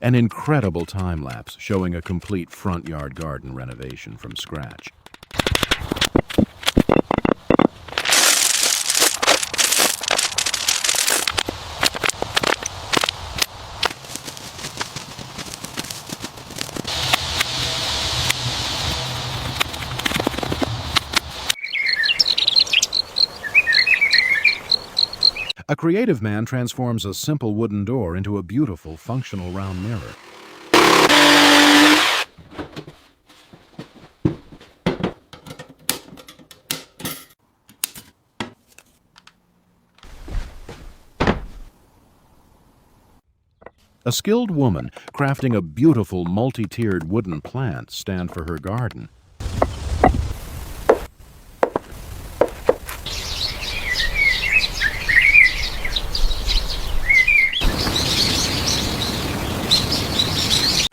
An incredible time-lapse showing a complete front yard garden renovation from scratch. A creative man transforms a simple wooden door into a beautiful, functional round mirror. A skilled woman crafting a beautiful multi-tiered wooden plant stand for her garden.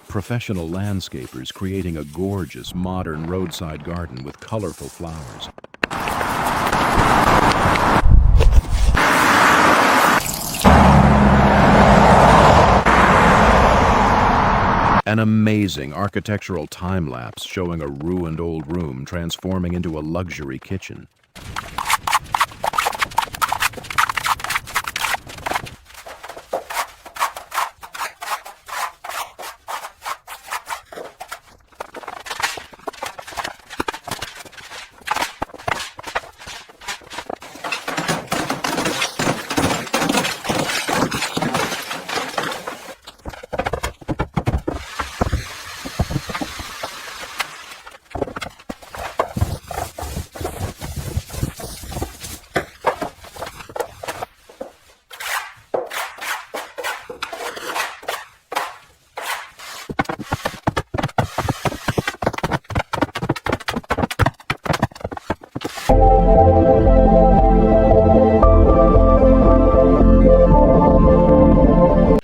Professional landscapers creating a gorgeous modern roadside garden with colorful flowers. An amazing architectural time-lapse showing a ruined old room transforming into a luxury kitchen.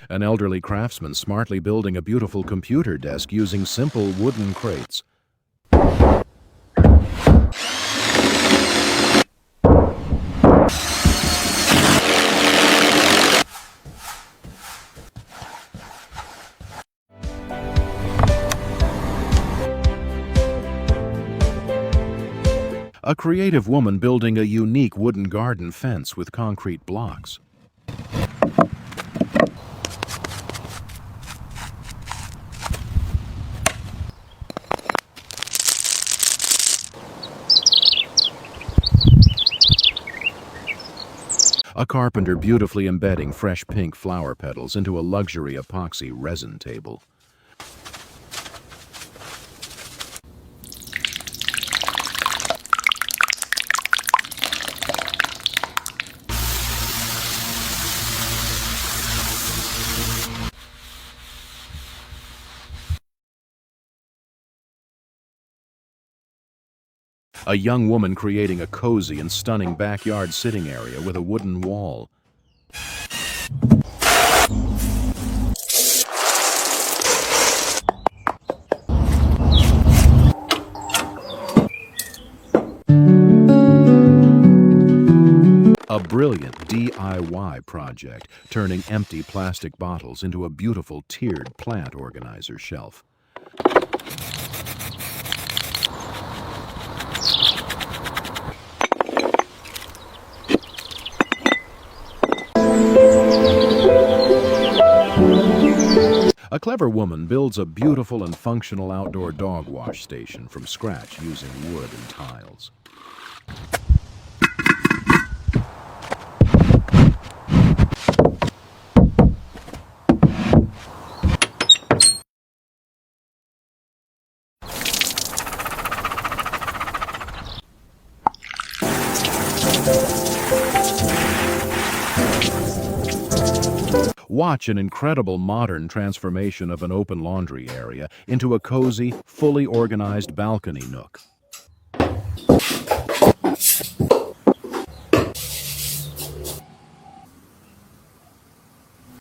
An elderly craftsman smartly building a beautiful computer desk using simple wooden crates. A creative woman building a unique wooden garden fence with concrete blocks. A carpenter beautifully embedding fresh pink flower petals into a luxury epoxy resin table. A young woman creating a cozy and stunning backyard sitting area with a wooden wall. A brilliant DIY project, turning empty plastic bottles into a beautiful tiered plant organizer shelf. A clever woman builds a beautiful and functional outdoor dog wash station from scratch using wood and tiles. Watch an incredible modern transformation of an open laundry area into a cozy, fully organized balcony nook.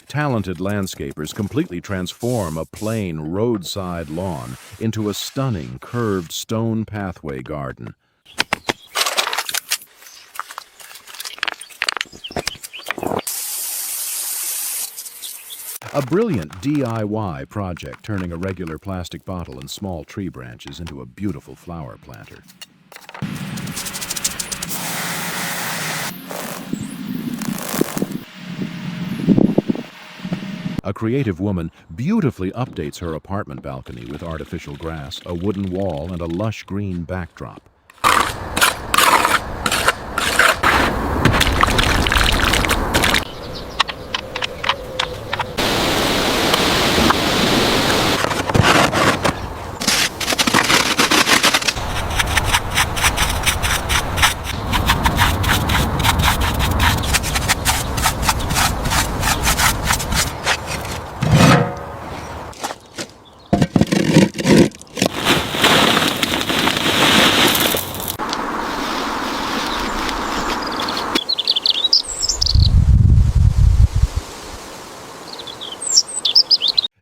Talented landscapers completely transform a plain roadside lawn into a stunning curved stone pathway garden. A brilliant DIY project turning a regular plastic bottle and small tree branches into a beautiful flower planter. A creative woman beautifully updates her apartment balcony with artificial grass, a wooden wall, and a lush green backdrop.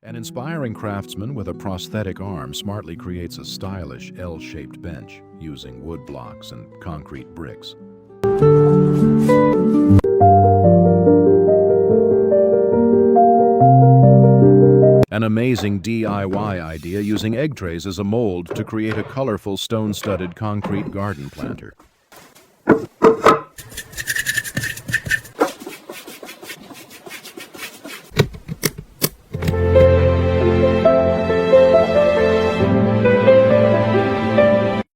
An inspiring craftsman with a prosthetic arm smartly creates a stylish L-shaped bench using wood blocks and concrete bricks. An amazing DIY idea using egg trays as a mold to create a colorful stone-studded concrete garden planter.